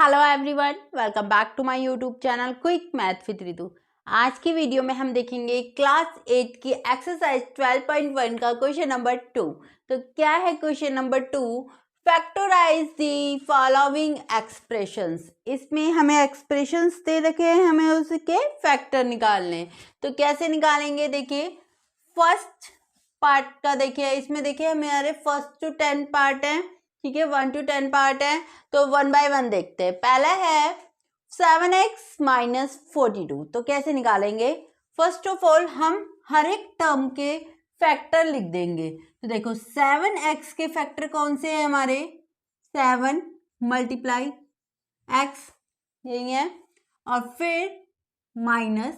Hello everyone, welcome back to my YouTube channel quick math with Ritu. आज की video में हम देखेंगे क्लास 8 की एक्सरसाइज 12.1 का क्वेश्चन नंबर 2। तो क्या है question number 2? Factorize the following expressions. इसमें हमें एक्सप्रेशंस दे रखे हैं, हमें उसके फैक्टर निकालने हैं। तो कैसे निकालेंगे? देखिए फर्स्ट पार्ट का देखिए, इसमें देखिए हमारे फर्स्ट टू 10 पार्ट है, ठीक है, 1 to 10 पार्ट है। तो 1 by 1 देखते हैं। पहला है 7x माइनस 42। तो कैसे निकालेंगे? फर्स्ट ऑफ ऑल हम हर एक टर्म के फैक्टर लिख देंगे। तो देखो 7x के फैक्टर कौन से हैं हमारे? 7 मल्टीप्लाई x, यही है। और फिर माइनस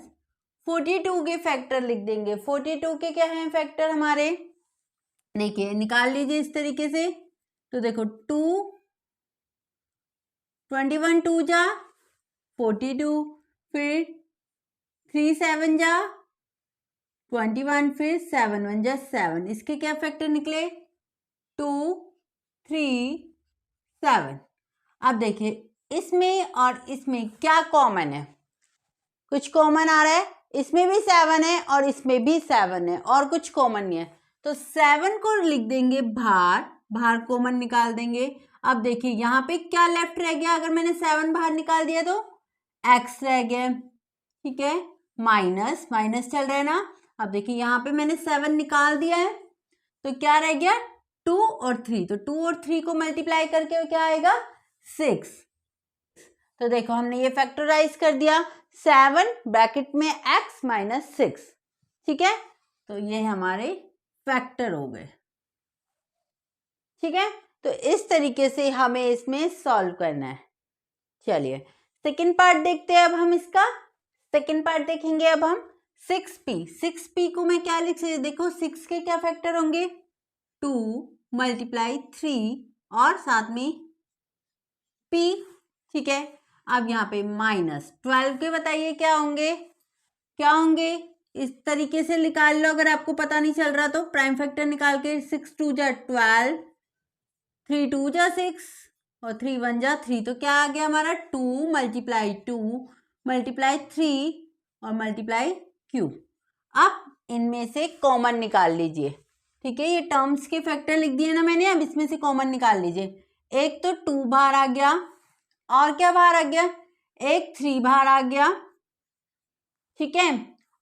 42 के फैक्टर लिख देंगे। 42 के क्या हैं फैक्टर हमारे? देखिए निकाल लीजिए इस तरीके से। तो देखो 21 2 जा 42, फिर 3 7 जा 21, फिर 7 1 जा 7। इसके क्या फैक्टर निकले? 2 3 7। अब देखिए इसमें और इसमें क्या कॉमन है? कुछ कॉमन आ रहा है? इसमें भी 7 है और इसमें भी 7 है, और कुछ कॉमन नहीं है। तो 7 को लिख देंगे बाहर, बाहर कॉमन निकाल देंगे। अब देखिए यहाँ पे क्या लेफ्ट रह गया? अगर मैंने 7 बाहर निकाल दिया तो x रह गया, ठीक है। माइनस माइनस चल रहा है ना। अब देखिए यहाँ पे मैंने 7 निकाल दिया है, तो क्या रह गया? 2 और 3। तो 2 और 3 को मल्टीप्लाई करके क्या आएगा? 6। तो देखो हमने ये फैक्टराइज कर दिया। 7 ब्रैकेट में x माइनस 6, ठीक है। तो ये हमारे फैक्टर हो गए, ठीक है। तो इस तरीके से हमें इसमें सॉल्व करना है। चलिए सेकंड पार्ट देखते हैं। अब हम इसका सेकंड पार्ट देखेंगे। अब हम 6p को मैं क्या लिख सकती? देखो 6 के क्या फैक्टर होंगे? 2 मल्टीप्लाई 3 और साथ में p, ठीक है। अब यहाँ पे माइनस 12 के बताइए क्या होंगे? क्या होंगे? इस तरीके से निकाल लो अगर आपको पता नहीं चल रहा तो। प्राइम फैक्टर निकाल के 6 2 जा 12, 3 2 जा 6 और 3 1 जा 3। तो क्या आ गया हमारा? 2 मल्टीप्लाई 2 मल्टीप्लाई 3 और मल्टीप्लाई q। अब इनमें से कॉमन निकाल लीजिए, ठीक है। ये टर्म्स के फैक्टर लिख दिए ना मैंने। अब इसमें से कॉमन निकाल लीजिए। एक तो 2 बाहर आ गया, और क्या बाहर आ गया? एक 3 बाहर आ गया, ठीक है।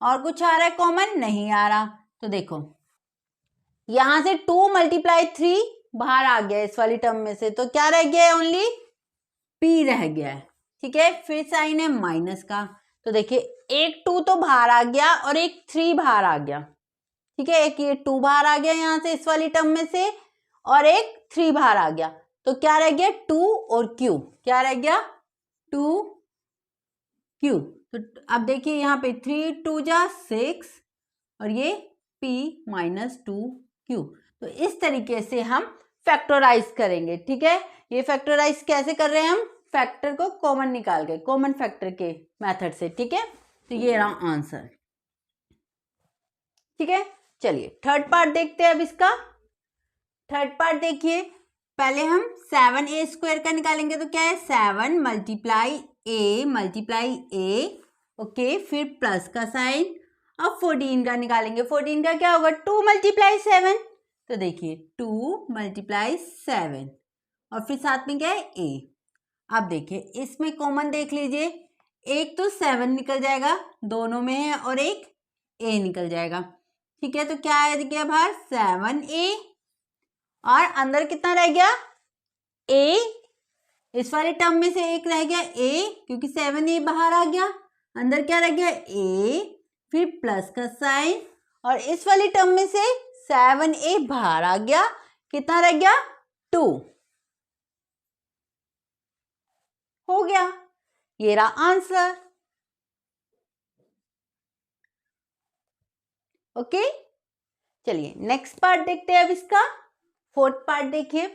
और कुछ आ रहा है कॉमन? नहीं आ रहा। तो देखो यहां से 2 मल्टीप्लाई 3 बाहर आ गया इस वाली टर्म में से, तो क्या रह गया है? ओनली p रह गया है, ठीक है। फिर साइन है माइनस का। तो देखिए एक 2 तो बाहर आ गया और एक 3 बाहर आ गया, ठीक है। एक ये 2 बाहर आ गया यहां से इस वाली टर्म में से, और एक 3 बाहर आ गया। तो क्या रह गया? 2 और q। क्या रह गया? 2q। तो अब देखिए यहाँ पे 3 2 जा 6 और ये p माइनस 2q। तो इस तरीके से हम फैक्टराइज करेंगे, ठीक है। ये फैक्टराइज कैसे कर रहे हैं हम? फैक्टर को कॉमन निकाल के, कॉमन फैक्टर के मेथड से, ठीक है। तो ये रहा आंसर, ठीक है। चलिए थर्ड पार्ट देखते हैं अब इसका। थर्ड पार्ट देखिए, पहले हम 7a² का निकालेंगे। तो क्या है? 7 मल्टीप्लाई a, ओके, फिर प्लस का साइन। अब 14 का निकालेंगे। 14 का क्या होगा? 2 मल्टीप्लाई 7। तो देखिए 2 मल्टीप्लाई 7 और फिर साथ में क्या है? a। अब देखिए इसमें कॉमन देख लीजिए। एक तो 7 निकल जाएगा, दोनों में है, और एक a निकल जाएगा, ठीक है। तो क्या आ गया बाहर? 7a, और अंदर कितना रह गया? a। इस वाले टर्म में से एक रह गया a, क्योंकि 7a बाहर आ गया। अंदर क्या रह गया? a, फिर प्लस का साइन, और इस वाली टर्म में से 7a बाहर आ गया। कितना रह गया? 2 हो गया। ये रहा आंसर, ओके। चलिए नेक्स्ट पार्ट देखते हैं अब इसका। फोर्थ पार्ट देखिए,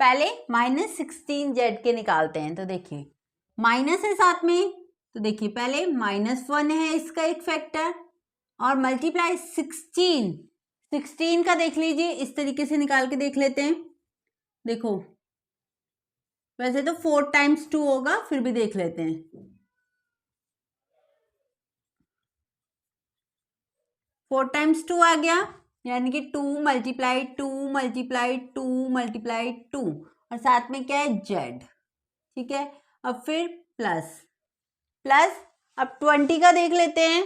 पहले -16z के निकालते हैं। तो देखिए माइनस है साथ में, तो देखिए पहले -1 है इसका एक फैक्टर, और मल्टीप्लाई 16 का देख लीजिए। इस तरीके से निकाल के देख लेते हैं। देखो वैसे तो 4 टाइम्स 2 होगा, फिर भी देख लेते हैं। 4 टाइम्स 2 आ गया, यानी कि 2 मल्टीप्लाई 2 मल्टीप्लाई 2 मल्टीप्लाई 2, और साथ में क्या है, जेड। ठीक है, अब फिर प्लस प्लस। अब 20 का देख लेते हैं।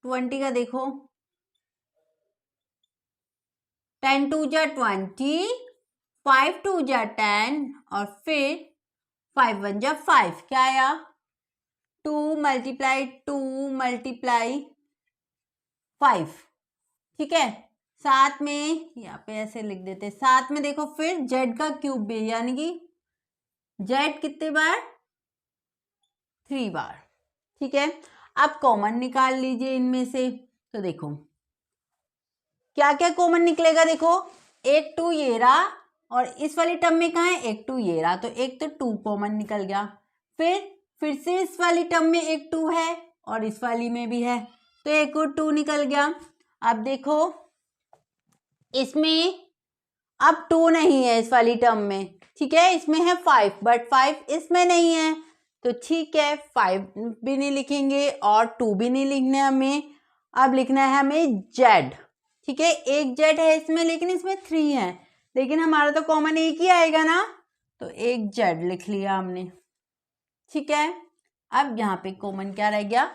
20 का देखो, 10 टू जा 20, 5 टू जा 10, और फिर 5 1 जा 5, क्या आया, 2 मल्टीप्लाई 2 मल्टीप्लाई 5। ठीक है, साथ में यहाँ पे ऐसे लिख देते हैं, साथ में देखो फिर जेड का क्यूब भी, यानी कि जेड कितने बार, 3 बार। ठीक है, अब कॉमन निकाल लीजिए इनमें से। तो देखो क्या क्या कॉमन निकलेगा, देखो एक 2 ये रहा, और इस वाली टर्म में कहाँ है, एक 2 ये रहा, तो एक तो 2 कॉमन निकल गया। फिर से इस वाली टर्म में एक 2 है, और इस वाली में भी है, तो एक और 2 निकल गया। अब देखो इसमें अब 2 नहीं है इस वाली टर्म में, ठीक है, इसमें है 5, बट 5 इसमें नहीं है, तो ठीक है 5 भी नहीं लिखेंगे और 2 भी नहीं लिखना है हमें। अब लिखना है हमें जेड। ठीक है, एक जेड है इसमें, लेकिन इसमें 3 है, लेकिन हमारा तो कॉमन एक ही आएगा ना, तो एक जेड लिख लिया हमने। ठीक है, अब यहाँ पे कॉमन क्या रह गया,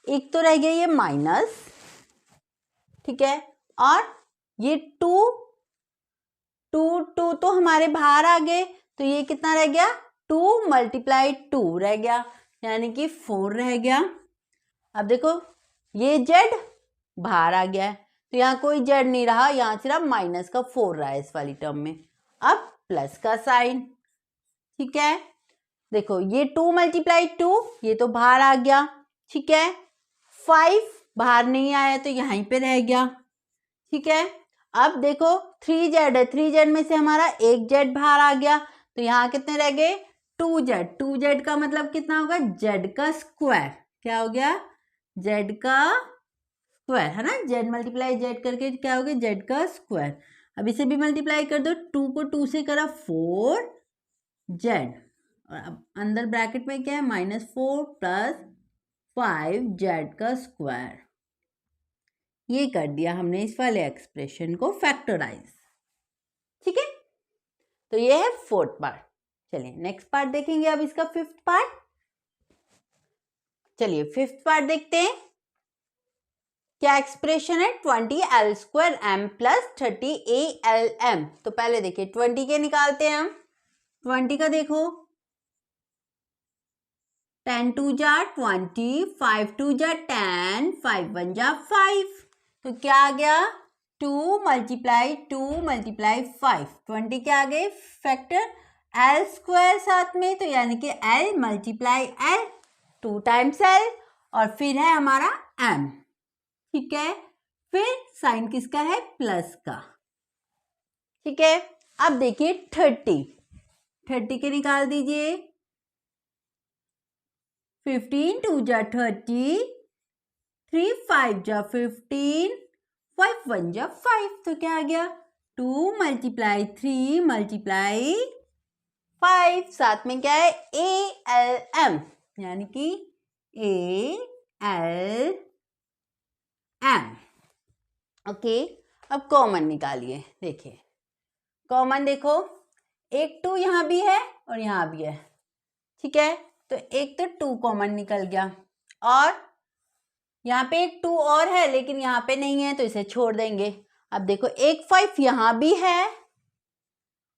एक तो रह गया ये माइनस, ठीक है, और ये 2 तो हमारे बाहर आ गए, तो ये कितना रह गया, 2 मल्टीप्लाई 2 रह गया, यानी कि 4 रह गया। अब देखो ये जेड बाहर आ गया है, तो यहाँ कोई जेड नहीं रहा, यहाँ सिर्फ माइनस का 4 रहा है इस वाली टर्म में। अब प्लस का साइन, ठीक है, देखो ये 2 मल्टीप्लाई 2, ये तो बाहर आ गया, ठीक है, 5 बाहर नहीं आया तो यहीं पे रह गया। ठीक है, अब देखो 3 जेड है, 3 जेड में से हमारा एक जेड बाहर आ गया, तो यहाँ कितने रह गए, 2 जेड। 2 जेड का मतलब कितना होगा, जेड का स्क्वायर, क्या हो गया, जेड का स्क्वायर, है ना, जेड मल्टीप्लाई जेड करके क्या हो गया, जेड का स्क्वायर। अब इसे भी मल्टीप्लाई कर दो, 2 को 2 से करा 4 जेड, और अब अंदर ब्रैकेट में क्या है, -4 प्लस 5 जेड का स्क्वायर। ये कर दिया हमने इस वाले एक्सप्रेशन को फैक्टराइज। ठीक है, तो ये है 4th पार्ट। चलिए नेक्स्ट पार्ट देखेंगे अब इसका 5th पार्ट। चलिए 5th पार्ट देखते हैं, क्या एक्सप्रेशन है, 20l² प्लस 30al। तो पहले देखिए 20 के निकालते हैं हम। 20 का देखो, 10 2 जा 20, 5 2 जा 10, 5 1 जा 5, तो क्या आ गया, 2 मल्टीप्लाई 2 मल्टीप्लाई 5, 20 के आ गए फैक्टर l² साथ में, तो यानी कि l multiply l, 2 times l, और फिर है हमारा m। ठीक है, फिर साइन किसका है, प्लस का। ठीक है, अब देखिए 30 के निकाल दीजिए, 15 2 जा 30, 3 5 जा 15, 5 1 जा 5, तो क्या आ गया, 2 मल्टीप्लाई 3 मल्टीप्लाई 5, साथ में क्या है, ALM, यानी कि ALM। ओके, अब कॉमन निकालिए। देखिए कॉमन देखो, एक 2 यहाँ भी है और यहाँ भी है, ठीक है, तो एक तो 2 कॉमन निकल गया, और यहाँ पे एक 2 और है लेकिन यहाँ पे नहीं है, तो इसे छोड़ देंगे। अब देखो एक 5 यहाँ भी है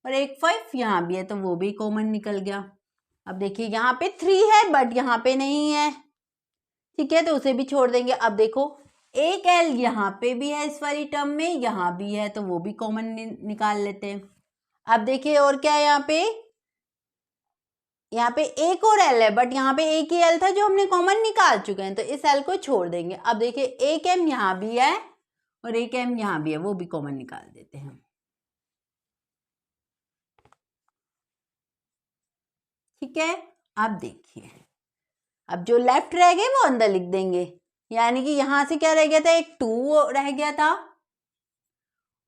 और एक 5 यहाँ भी है, तो वो भी कॉमन निकल गया। अब देखिए यहाँ पे 3 है बट यहाँ पे नहीं है, ठीक है, तो उसे भी छोड़ देंगे। अब देखो एक l यहाँ पे भी है इस वाली टर्म में, यहाँ भी है, तो वो भी कॉमन निकाल लेते हैं। अब देखिए और क्या है, यहाँ पे एक और l है, बट यहाँ पे एक ही l था जो हमने कॉमन निकाल चुके हैं, तो इस l को छोड़ देंगे। अब देखिए एक m यहाँ भी है और एक m यहाँ भी है, वो भी कॉमन निकाल देते हैं। ठीक है, अब देखिए, अब जो लेफ्ट रह गए वो अंदर लिख देंगे, यानी कि यहां से क्या रह गया था, एक 2 रह गया था,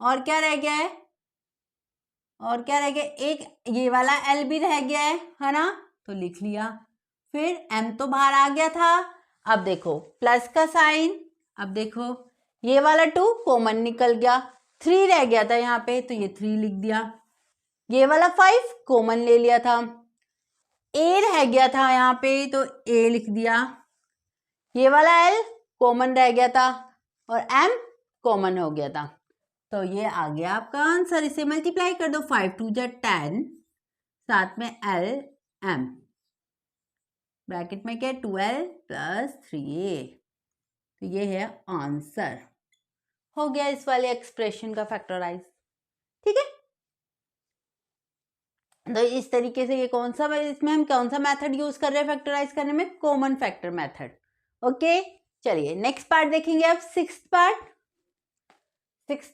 और क्या रह गया है, और क्या रह गया, एक ये वाला एल भी रह गया है ना, तो लिख लिया। फिर एम तो बाहर आ गया था। अब देखो प्लस का साइन, अब देखो ये वाला 2 कॉमन निकल गया, 3 रह गया था यहाँ पे, तो ये 3 लिख दिया। ये वाला 5 कॉमन ले लिया था, ए रह गया था यहाँ पे, तो ए लिख दिया। ये वाला एल कॉमन रह गया था और एम कॉमन हो गया था, तो ये आ गया आपका आंसर। इसे मल्टीप्लाई कर दो, 5 2 जा 10, साथ में एल एम, ब्रैकेट में क्या 12 प्लस 3a, तो ये है आंसर। हो गया इस वाले एक्सप्रेशन का फैक्टराइज। ठीक है, तो इस तरीके से ये कौन सा, इसमें हम कौन सा मेथड यूज कर रहे हैं फैक्टराइज करने में, कॉमन फैक्टर मेथड। ओके, चलिए नेक्स्ट पार्ट देखेंगे अब, सिक्स्थ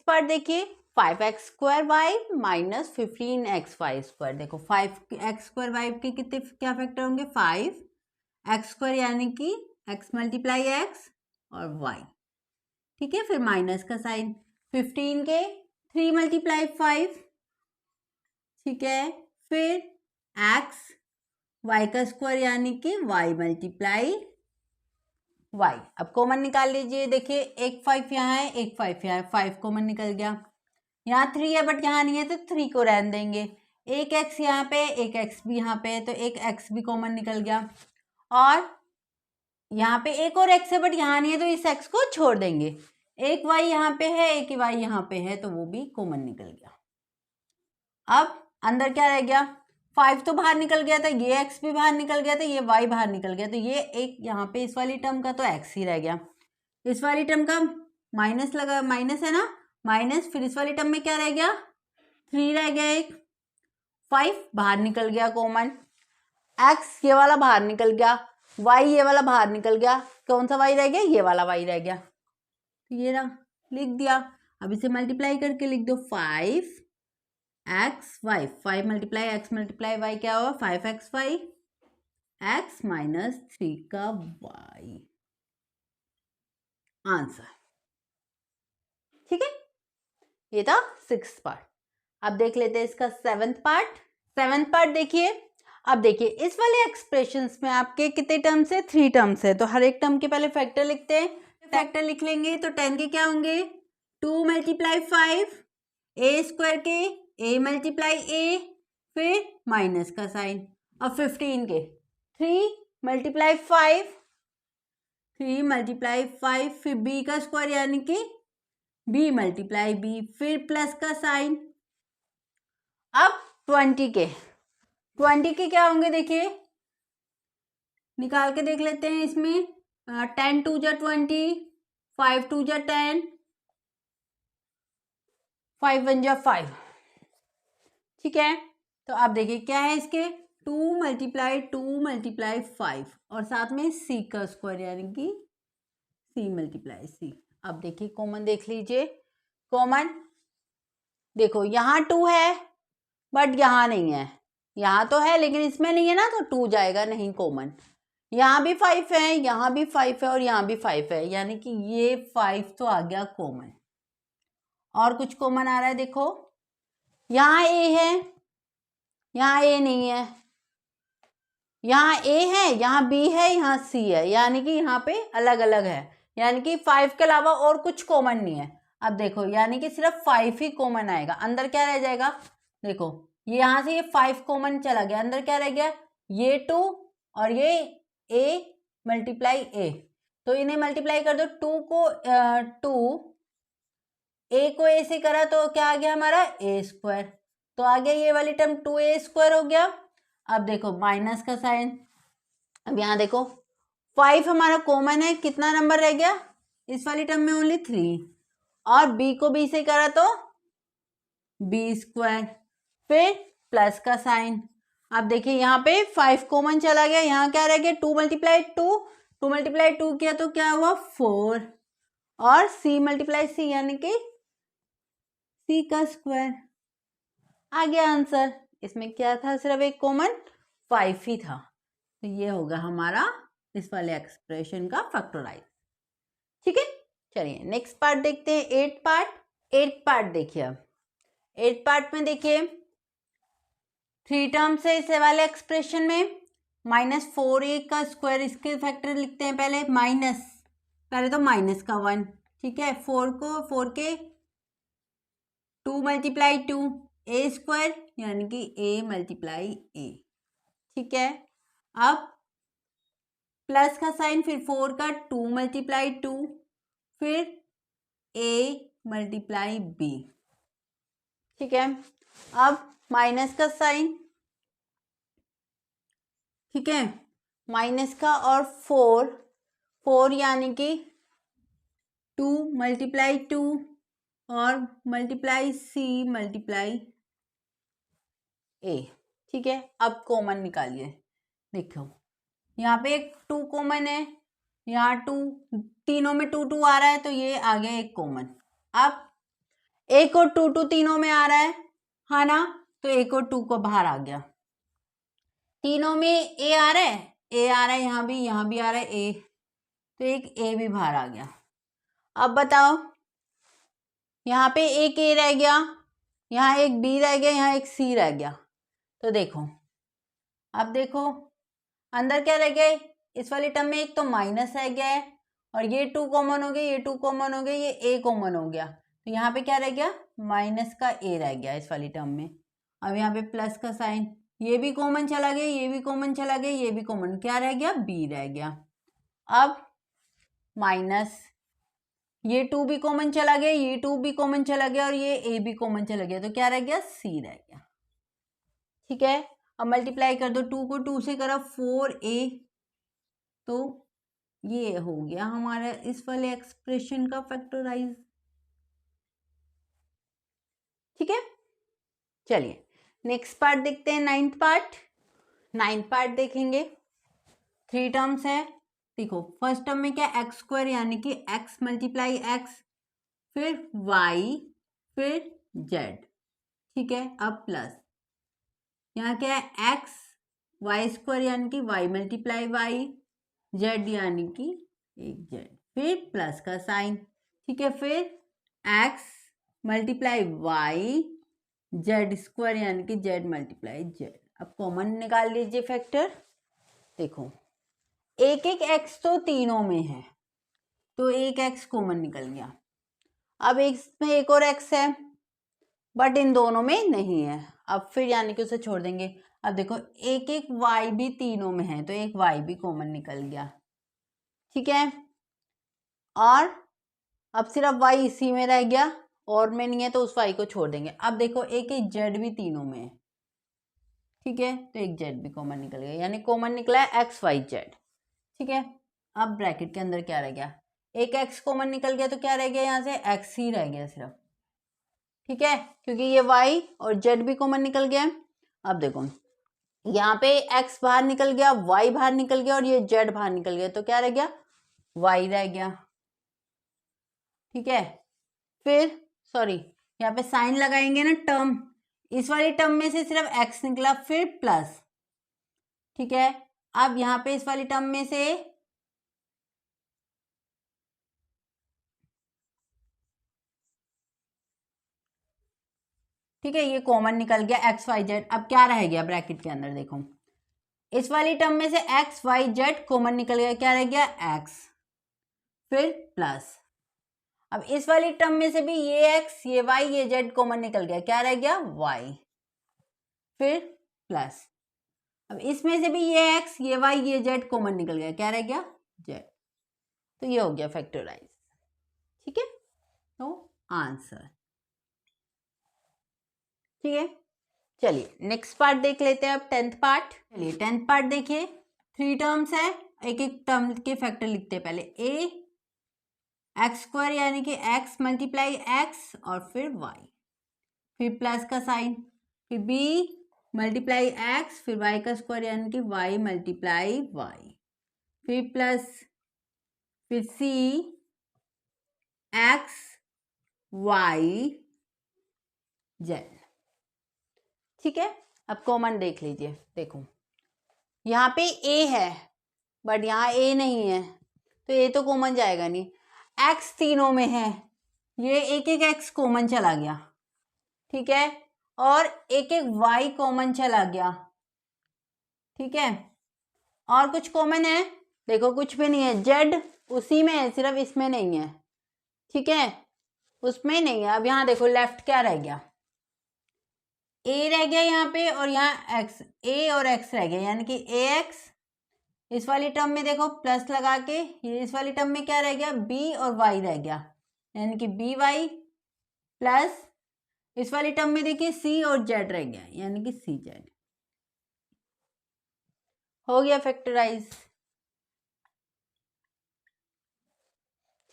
पार्ट देखिए, 5x² माइनस 15xy²। देखो 5x² के कितने क्या फैक्टर होंगे, 5x² यानी कि x मल्टीप्लाई x और y। ठीक है, फिर माइनस का साइन, 15 के 3 मल्टीप्लाई 5, ठीक है, फिर x y का स्क्वायर यानी कि y मल्टीप्लाई y। अब कॉमन निकाल लीजिए, देखिए एक 5 यहाँ है, एक 5 यहाँ है, 5 कॉमन निकल गया। यहाँ 3 है बट यहाँ नहीं है, तो 3 को रहने देंगे। एक x यहाँ पे, एक x भी यहाँ पे है, तो एक x भी कॉमन निकल गया। और यहाँ पे एक और x है बट यहाँ नहीं है, तो इस x को छोड़ देंगे। एक y यहाँ पे है, एक y यहाँ पे है, तो वो भी कॉमन निकल गया। अब अंदर क्या रह गया, 5 तो बाहर निकल गया था, ये x भी बाहर निकल गया था, ये y बाहर निकल गया, तो ये एक यहाँ पे इस वाली टर्म का तो x ही रह गया। इस वाली टर्म का माइनस लगा, माइनस है ना, माइनस, फिर इस वाली टर्म में क्या रह गया, 3 रह गया, एक 5 बाहर निकल गया कॉमन, x ये वाला बाहर निकल गया, y ये वाला बाहर निकल गया, कौन सा y रह गया, ये वाला y रह गया, तो ये रहा, लिख दिया। अब इसे मल्टीप्लाई करके लिख दो, 5 x y, 5 multiply x multiply y क्या होगा, 5xy x माइनस 3 का y, आंसर। ठीक है, ये था 6th पार्ट। अब देख लेते हैं इसका 7th पार्ट देखिए। अब देखिए इस वाले एक्सप्रेशंस में आपके कितने टर्म्स है, 3 टर्म्स है, तो हर एक टर्म के पहले फैक्टर लिखते हैं। फैक्टर लिख लेंगे तो 10 के क्या होंगे, 2 मल्टीप्लाई 5 ए स्क्वायर के a मल्टीप्लाई a, फिर माइनस का साइन, और 15 के 3 मल्टीप्लाई 5, 3 मल्टीप्लाई 5, फिर b का स्क्वायर यानी कि b मल्टीप्लाई b, फिर प्लस का साइन। अब 20 के क्या होंगे, देखिए निकाल के देख लेते हैं इसमें, 10 2 जा 20, 5 2 जा 10, 5 1 जा 5। ठीक है, तो आप देखिए क्या है इसके, 2 मल्टीप्लाई 5 और साथ में c का स्क्वायर यानी कि c मल्टीप्लाई c। अब देखिए कॉमन देख लीजिए, कॉमन देखो यहाँ 2 है बट यहाँ नहीं है, यहाँ तो है लेकिन इसमें नहीं है ना, तो 2 जाएगा नहीं कॉमन। यहाँ भी 5 है, यहाँ भी 5 है और यहाँ भी 5 है, यानी कि ये 5 तो आ गया कॉमन। और कुछ कॉमन आ रहा है, देखो यहाँ a है, यहाँ a नहीं है, यहाँ a है, यहाँ b है, यहाँ c है, यानी कि यहाँ पे अलग अलग है, यानी कि 5 के अलावा और कुछ कॉमन नहीं है। अब देखो यानी कि सिर्फ 5 ही कॉमन आएगा, अंदर क्या रह जाएगा, देखो ये यहाँ से ये 5 कॉमन चला गया, अंदर क्या रह गया, ये 2 और ये a मल्टीप्लाई a, तो इन्हें मल्टीप्लाई कर दो, 2 को 2 a को a से करा तो क्या आ गया हमारा a स्क्वायर, तो आ गया ये वाली टर्म 2a स्क्वायर हो गया। अब देखो माइनस का साइन, अब यहाँ देखो 5 हमारा कॉमन है, कितना नंबर रह गया इस वाली टर्म में, ओनली 3, और b को b से करा तो b स्क्वायर, फिर प्लस का साइन। अब देखिए यहाँ पे 5 कॉमन चला गया, यहाँ क्या रह गया, 2 मल्टीप्लाई 2 किया तो क्या हुआ 4, और c मल्टीप्लाई c यानी कि c का स्क्वायर, आ गया आंसर। इसमें क्या था, सिर्फ एक कॉमन 5 ही था, तो ये होगा हमारा इस वाले एक्सप्रेशन का फैक्टराइज। ठीक है, चलिए नेक्स्ट पार्ट देखते हैं, 8th पार्ट देखिए। अब 8th पार्ट में देखिए 3 टर्म्स है इस वाले एक्सप्रेशन में, -4a का स्क्वायर, इसके फैक्टर लिखते हैं पहले, पहले तो माइनस का 1, ठीक है, 4 के 2 मल्टीप्लाई 2 a स्क्वायर यानी कि a मल्टीप्लाई a, ठीक है। अब प्लस का साइन, फिर 4 का 2 मल्टीप्लाई 2, फिर a मल्टीप्लाई b, ठीक है। अब माइनस का साइन, ठीक है, माइनस का, और 4 यानी कि 2 मल्टीप्लाई 2 और मल्टीप्लाई c मल्टीप्लाई a, ठीक है। अब कॉमन निकालिए, देखो यहाँ पे एक 2 कॉमन है, यहाँ 2, तीनों में 2 2 आ रहा है तो ये आ गया एक कॉमन। अब एक और 2 2 तीनों में आ रहा है ना, तो एक और 2 को बाहर आ गया। तीनों में a आ रहा है, यहाँ भी आ रहा है a, तो एक a भी बाहर आ गया। अब बताओ, यहाँ पे एक a रह गया, यहाँ एक b रह गया, यहाँ एक c रह गया, तो देखो, अब देखो अंदर क्या रह गया, इस वाली टर्म में एक तो माइनस रह गया है, और ये 2 कॉमन हो गए, ये 2 कॉमन हो गए, ये a कॉमन हो गया, तो यहाँ पे क्या रह गया, माइनस का a रह गया इस वाली टर्म में। अब यहाँ पे प्लस का साइन, ये भी कॉमन चला गया, ये भी कॉमन चला गया, ये भी कॉमन, क्या रह गया, b रह गया। अब माइनस, ये 2 भी कॉमन चला गया, ये 2 भी कॉमन चला गया, और ये a भी कॉमन चला गया, तो क्या रह गया, c रह गया, ठीक है। अब मल्टीप्लाई कर दो, 2 को 2 से करा 4a, तो ये हो गया हमारा इस वाले एक्सप्रेशन का फैक्टराइज, ठीक है। चलिए नेक्स्ट पार्ट देखते हैं, 9th पार्ट देखेंगे। 3 टर्म्स है, देखो फर्स्ट टर्म में क्या, एक्स स्क्वायर यानी कि x मल्टीप्लाई एक्स, फिर y, फिर z, ठीक है। अब प्लस, यहाँ क्या है, x y स्क्वायर यानी कि y मल्टीप्लाई y, z यानी कि एक z, फिर प्लस का साइन, ठीक है, फिर x multiply y, z square यानी कि z मल्टीप्लाई z। अब कॉमन निकाल लीजिए फैक्टर, देखो एक x तो तीनों में है, तो एक x कॉमन निकल गया। अब इसमें एक और x है, बट इन दोनों में नहीं है, अब फिर यानी कि उसे छोड़ देंगे। अब देखो एक y भी तीनों में है, तो एक y भी कॉमन निकल गया, ठीक है। और अब सिर्फ y इसी में रह गया, और में नहीं है, तो उस y को छोड़ देंगे। अब देखो एक z भी तीनों में है, ठीक है, तो एक z भी कॉमन निकल गया, यानी कॉमन निकला है x y z, ठीक है। अब ब्रैकेट के अंदर क्या रह गया, एक x कॉमन निकल गया, तो क्या रह गया, यहाँ से x ही रह गया सिर्फ, ठीक है, क्योंकि ये y और z भी कॉमन निकल गया। अब देखो यहाँ पे x बाहर निकल गया, y बाहर निकल गया, और ये z बाहर निकल गया, तो क्या रह गया, y रह गया, ठीक है। फिर सॉरी, यहाँ पे साइन लगाएंगे ना, टर्म, इस वाली टर्म में से सिर्फ x निकला, फिर प्लस, ठीक है। अब यहाँ पे इस वाली टर्म में से ठीक है, ये कॉमन निकल गया x y z। अब क्या रह गया ब्रैकेट के अंदर, देखो इस वाली टर्म में से x y z कॉमन निकल गया, क्या रह गया, x, फिर प्लस। अब इस वाली टर्म में से भी ये x, ये y, ये z कॉमन निकल गया, क्या रह गया, y, फिर प्लस। अब इसमें से भी ये x, ये y, ये z कॉमन निकल गया, क्या रह गया, z। तो ये हो गया फैक्टराइज, ठीक है। तो आंसर, ठीक है। चलिए नेक्स्ट पार्ट देख लेते हैं अब, 10th पार्ट। चलिए 10th पार्ट देखिए, 3 टर्म्स है, एक एक टर्म के फैक्टर लिखते हैं पहले। a एक्स स्क्वायर यानी कि x मल्टीप्लाई x, और फिर y, फिर प्लस का साइन, फिर b मल्टीप्लाई x, फिर y का स्क्वायर यानी कि y मल्टीप्लाई y, फिर प्लस, फिर c x y z, ठीक है। अब कॉमन देख लीजिए, देखो यहाँ पे a है, बट यहाँ a नहीं है, तो a तो कॉमन जाएगा नहीं। x तीनों में है, ये एक एक x कॉमन चला गया, ठीक है। और एक एक y कॉमन चला गया, ठीक है। और कुछ कॉमन है? देखो कुछ भी नहीं है, z उसी में है, सिर्फ इसमें नहीं है, ठीक है, उसमें नहीं है। अब यहाँ देखो लेफ्ट क्या रह गया, a रह गया यहाँ पे, और यहाँ x, a और x रह गया, यानी कि ax। इस वाली टर्म में देखो प्लस लगा के, ये इस वाली टर्म में क्या रह गया, b और y रह गया, यानी कि by प्लस इस वाली टर्म में देखिए c और z रह गया, यानी कि cz। हो गया फैक्टराइज,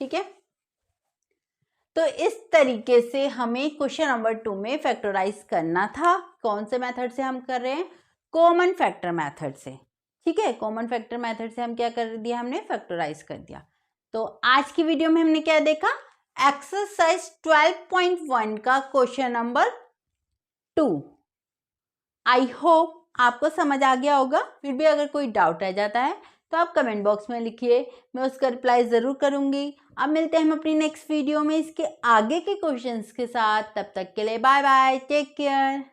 ठीक है। तो इस तरीके से हमें क्वेश्चन नंबर 2 में फैक्टराइज करना था। कौन से मेथड से हम कर रहे हैं? कॉमन फैक्टर मेथड से, ठीक है। कॉमन फैक्टर मेथड से हम क्या कर दिया, हमने फैक्टराइज कर दिया। तो आज की वीडियो में हमने क्या देखा, एक्सरसाइज 12.1 का क्वेश्चन नंबर 2। आई होप आपको समझ आ गया होगा। फिर भी अगर कोई डाउट रह जाता है तो आप कमेंट बॉक्स में लिखिए, मैं उसका रिप्लाई ज़रूर करूँगी। अब मिलते हैं हम अपनी नेक्स्ट वीडियो में इसके आगे के क्वेश्चंस के साथ। तब तक के लिए बाय बाय, टेक केयर।